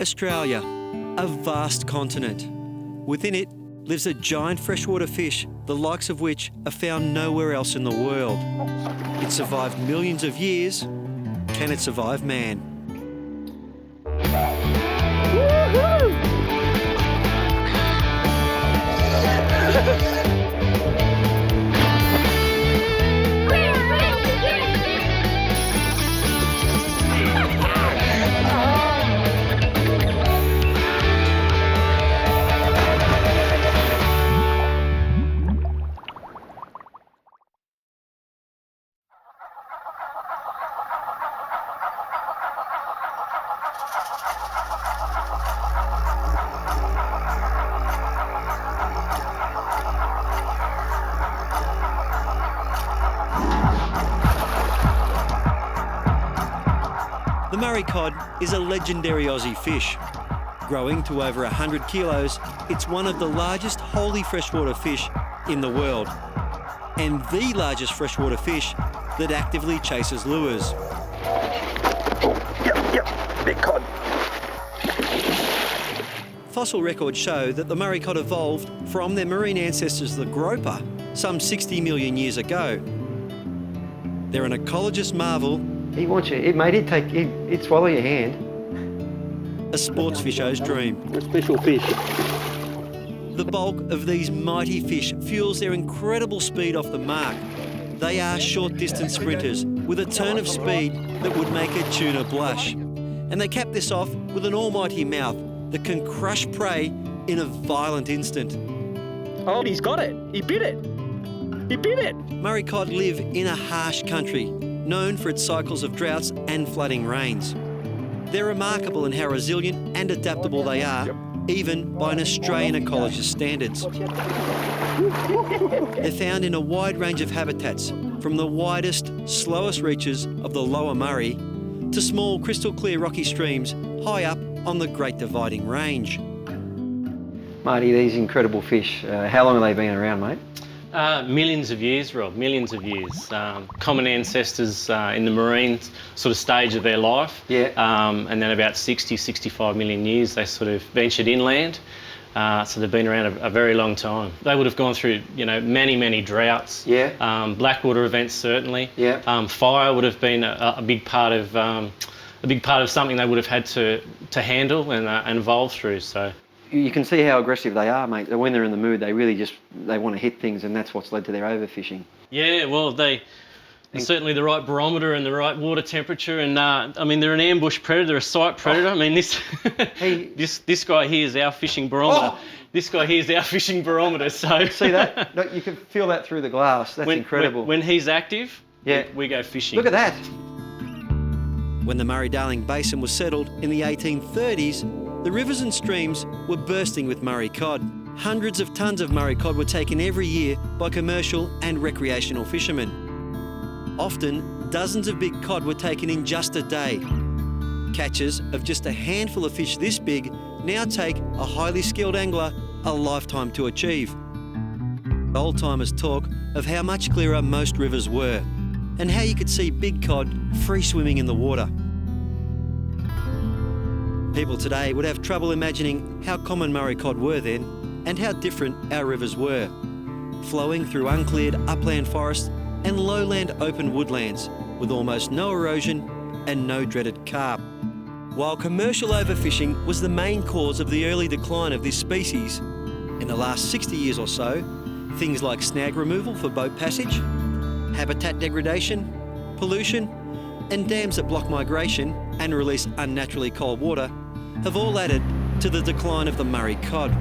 Australia, a vast continent. Within it lives a giant freshwater fish, the likes of which are found nowhere else in the world. It survived millions of years. Can it survive man? The Murray cod is a legendary Aussie fish. Growing to over 100 kilos, it's one of the largest wholly freshwater fish in the world, and the largest freshwater fish that actively chases lures. Yep, big cod. Fossil records show that the Murray cod evolved from their marine ancestors, the groper, some 60 million years ago. They're an ecologist marvel. He wants you, he'd swallow your hand. A sports fisho's dream. A special fish. The bulk of these mighty fish fuels their incredible speed off the mark. They are short-distance sprinters with a turn of speed that would make a tuna blush. And they cap this off with an almighty mouth that can crush prey in a violent instant. Oh, he's got it. He bit it. He bit it. Murray cod live in a harsh country, known for its cycles of droughts and flooding rains. They're remarkable in how resilient and adaptable they are, even by an Australian ecologist standards. They're found in a wide range of habitats, from the widest, slowest reaches of the Lower Murray to small crystal clear rocky streams high up on the Great Dividing Range. Marty, these incredible fish, how long have they been around, mate? Millions of years, Rob, millions of years. Common ancestors in the marine sort of stage of their life. Yeah. And then about 60, 65 million years, they sort of ventured inland. So they've been around a very long time. They would have gone through, many, many droughts. Yeah. Blackwater events, certainly. Yeah. Fire would have been a big part of something they would have had to handle and evolve through. So. You can see how aggressive they are, mate. When they're in the mood, they really they want to hit things, and that's what's led to their overfishing. Yeah, well, certainly the right barometer and the right water temperature, and they're an ambush predator, a sight predator. This guy here is our fishing barometer. Oh. This guy here is our fishing barometer. So see that? Look, you can feel that through the glass. That's incredible. When he's active, yeah, we go fishing. Look at that. When the Murray-Darling Basin was settled in the 1830s, the rivers and streams were bursting with Murray cod. Hundreds of tonnes of Murray cod were taken every year by commercial and recreational fishermen. Often, dozens of big cod were taken in just a day. Catches of just a handful of fish this big now take a highly skilled angler a lifetime to achieve. Old-timers talk of how much clearer most rivers were and how you could see big cod free swimming in the water. People today would have trouble imagining how common Murray cod were then and how different our rivers were, flowing through uncleared upland forests and lowland open woodlands with almost no erosion and no dreaded carp. While commercial overfishing was the main cause of the early decline of this species, in the last 60 years or so, things like snag removal for boat passage, habitat degradation, pollution, and dams that block migration and release unnaturally cold water have all added to the decline of the Murray cod.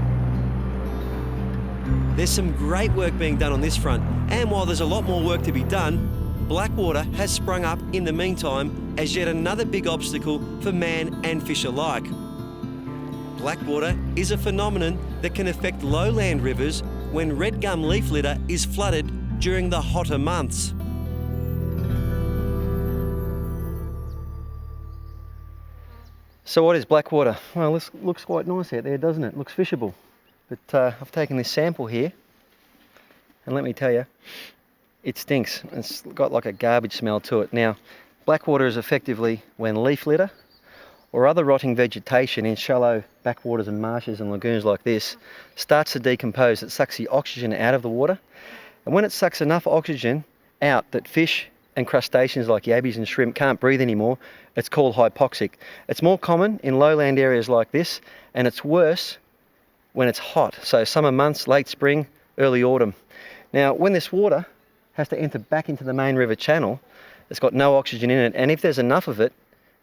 There's some great work being done on this front, and while there's a lot more work to be done, Blackwater has sprung up in the meantime as yet another big obstacle for man and fish alike. Blackwater is a phenomenon that can affect lowland rivers when red gum leaf litter is flooded during the hotter months. So what is Blackwater? Well, this looks quite nice out there, doesn't it? Looks fishable. But I've taken this sample here, and let me tell you, it stinks. It's got like a garbage smell to it. Now, Blackwater is effectively when leaf litter or other rotting vegetation in shallow backwaters and marshes and lagoons like this starts to decompose. It sucks the oxygen out of the water, and when it sucks enough oxygen out that fish and crustaceans like yabbies and shrimp can't breathe anymore, it's called hypoxic. It's more common in lowland areas like this, and it's worse when it's hot, so summer months, late spring, early autumn. Now, when this water has to enter back into the main river channel, it's got no oxygen in it, and if there's enough of it,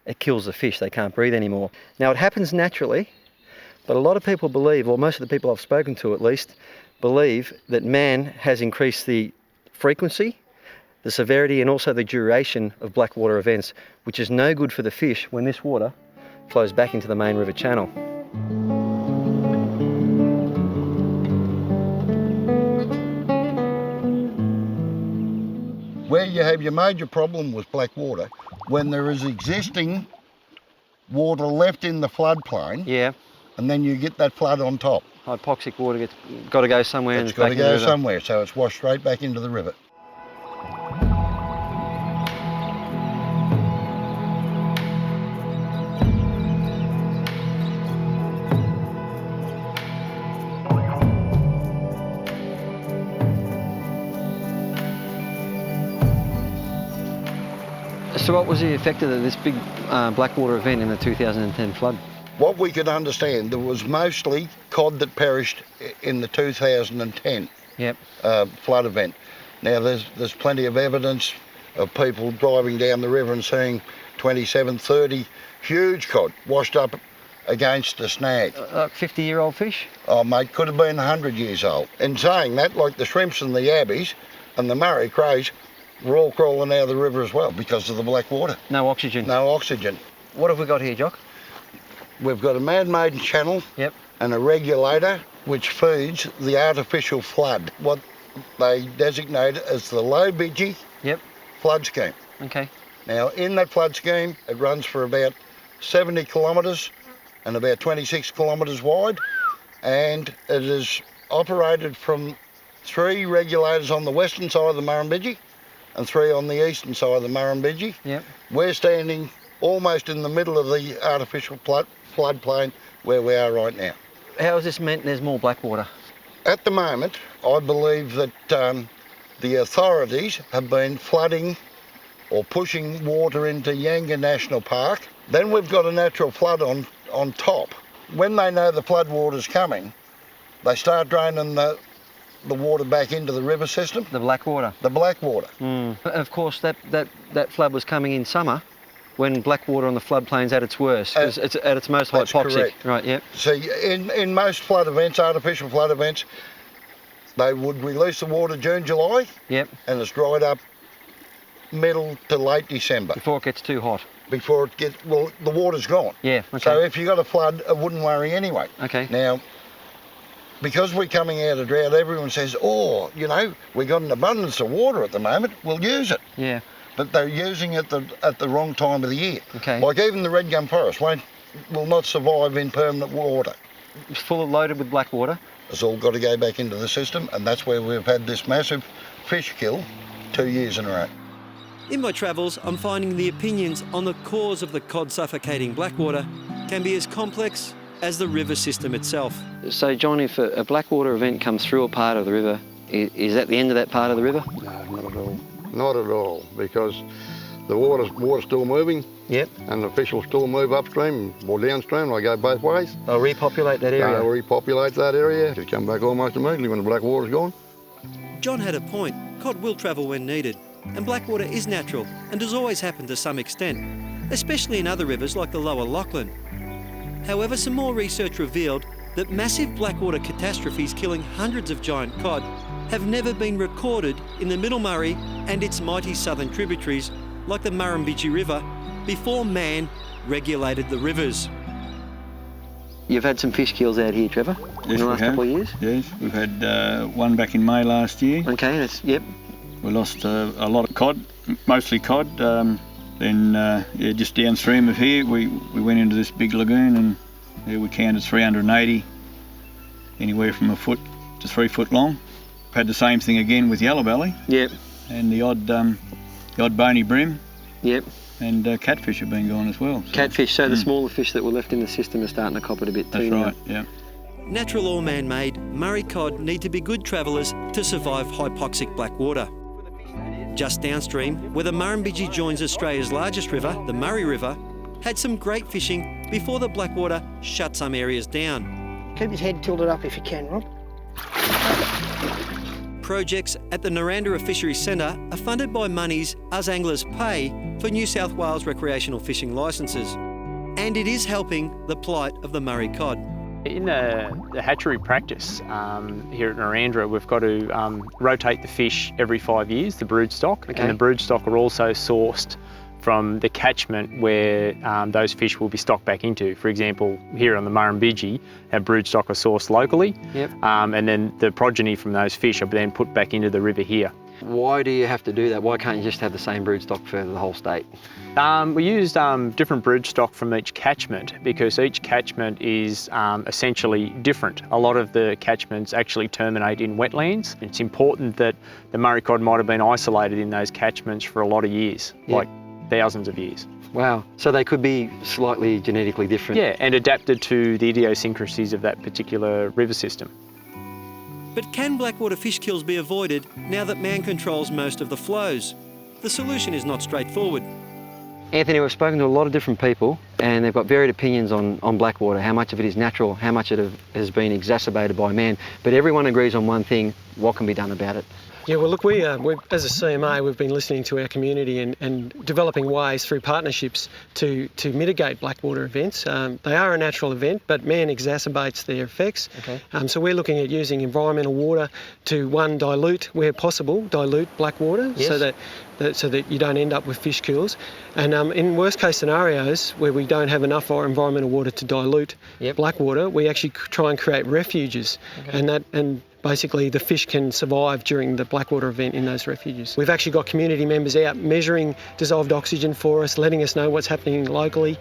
it kills the fish. They can't breathe anymore. Now, it happens naturally, but a lot of people believe, or most of the people I've spoken to at least, believe that man has increased the frequency, the severity, and also the duration of blackwater events, which is no good for the fish when this water flows back into the main river channel. Where you have your major problem with black water, when there is existing water left in the floodplain, Yeah, and then you get that flood on top. hypoxic water got to go somewhere. It's got to go somewhere, so it's washed straight back into the river. So what was the effect of this big blackwater event in the 2010 flood? What we could understand, there was mostly cod that perished in the 2010 Yep. flood event. Now there's plenty of evidence of people driving down the river and seeing 27, 30 huge cod washed up against a snag. 50-year-old fish? Oh mate, could have been 100 years old. In saying that, like the shrimps and the yabbies and the Murray crays were all crawling out of the river as well because of the black water. No oxygen. No oxygen. What have we got here, Jock? We've got a man-made channel. Yep. And a regulator which feeds the artificial flood, what they designate as the low bidgie Yep. flood scheme. Okay. Now in that flood scheme it runs for about 70 kilometres and about 26 kilometres wide, and it is operated from 3 regulators on the western side of the Murrumbidgee and 3 on the eastern side of the Murrumbidgee. Yep. We're standing almost in the middle of the artificial floodplain where we are right now. How has this meant there's more blackwater? At the moment, I believe that the authorities have been flooding or pushing water into Yanga National Park. Then we've got a natural flood on top. When they know the flood water's coming, they start draining the water back into the river system. The blackwater? The black water. Of course, that flood was coming in summer when blackwater on the floodplain's at its worst. It's at its most That's hypoxic. correct. Right, yep. See, in most flood events, artificial flood events, they would release the water June, July, Yep. and it's dried up middle to late December. Before it gets too hot. Before it gets, well, the water's gone. Yeah, okay. So if you got a flood, it wouldn't worry anyway. Okay. Now, because we're coming out of drought, everyone says, oh, you know, we got an abundance of water at the moment, we'll use it. Yeah. But they're using it at the wrong time of the year. Okay. Like even the red gum forest will not survive in permanent water. It's loaded with blackwater. It's all got to go back into the system, and that's where we've had this massive fish kill 2 years in a row. In my travels, I'm finding the opinions on the cause of the cod suffocating blackwater can be as complex as the river system itself. So, John, if a blackwater event comes through a part of the river, is that the end of that part of the river? No, not at all. Not at all, because the water's still moving. Yep. And the fish will still move upstream or downstream. They go both ways. They'll repopulate that area. They'll repopulate that area. It'll come back almost immediately when the black water's gone. John had a point. Cod will travel when needed, and blackwater is natural and has always happened to some extent, especially in other rivers like the lower Lachlan. However, some more research revealed that massive blackwater catastrophes killing hundreds of giant cod have never been recorded in the Middle Murray and its mighty southern tributaries like the Murrumbidgee River before man regulated the rivers. You've had some fish kills out here, Trevor, in the last couple of years? Yes, we've had one back in May last year. Okay, yep. We lost a lot of cod, mostly cod. Then just downstream of here, we went into this big lagoon, and there we counted 380, anywhere from a foot to 3 foot long. Had the same thing again with yellow belly. Yep. And the odd bony brim. Yep. And catfish have been gone as well. So. Catfish, so the smaller fish that were left in the system are starting to cop it a bit too. That's right, yeah. Natural or man-made, Murray cod need to be good travellers to survive hypoxic black water. Just downstream, where the Murrumbidgee joins Australia's largest river, the Murray River, had some great fishing before the Blackwater shut some areas down. Keep his head tilted up if you can, Rob. Projects at the Narandera Fisheries Centre are funded by monies us anglers pay for New South Wales recreational fishing licences. And it is helping the plight of the Murray cod. In the hatchery practice here at Narandera, we've got to rotate the fish every 5 years, the brood stock, and the brood stock are also sourced from the catchment where those fish will be stocked back into. For example, here on the Murrumbidgee, our brood stock are sourced locally, and then the progeny from those fish are then put back into the river here. Why do you have to do that? Why can't you just have the same brood stock for the whole state? We used different brood stock from each catchment because each catchment is essentially different. A lot of the catchments actually terminate in wetlands. It's important that the Murray cod might have been isolated in those catchments for a lot of years, like thousands of years. Wow, so they could be slightly genetically different. Yeah, and adapted to the idiosyncrasies of that particular river system. But can blackwater fish kills be avoided now that man controls most of the flows? The solution is not straightforward. Anthony, we've spoken to a lot of different people and they've got varied opinions on blackwater, how much of it is natural, how much it has been exacerbated by man. But everyone agrees on one thing: what can be done about it? Yeah, well, look, we've, as a CMA, we've been listening to our community and developing ways through partnerships to mitigate blackwater events. They are a natural event, but man exacerbates their effects. Okay. So we're looking at using environmental water to, one, dilute, where possible, dilute blackwater, so that you don't end up with fish kills. And in worst case scenarios, where we don't have enough environmental water to dilute blackwater, we actually try and create refuges, and basically the fish can survive during the blackwater event in those refuges. We've actually got community members out measuring dissolved oxygen for us, letting us know what's happening locally,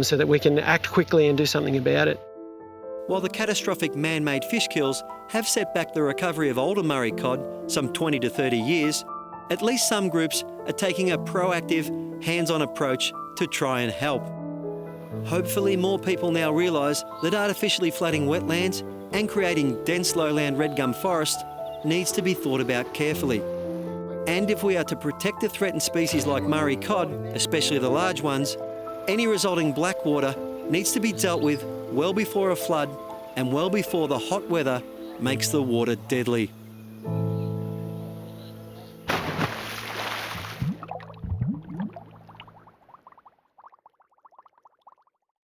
so that we can act quickly and do something about it. While the catastrophic man-made fish kills have set back the recovery of older Murray cod some 20 to 30 years, at least some groups are taking a proactive, hands-on approach to try and help. Hopefully more people now realise that artificially flooding wetlands and creating dense lowland red gum forest needs to be thought about carefully. And if we are to protect the threatened species like Murray cod, especially the large ones, any resulting blackwater needs to be dealt with well before a flood and well before the hot weather makes the water deadly.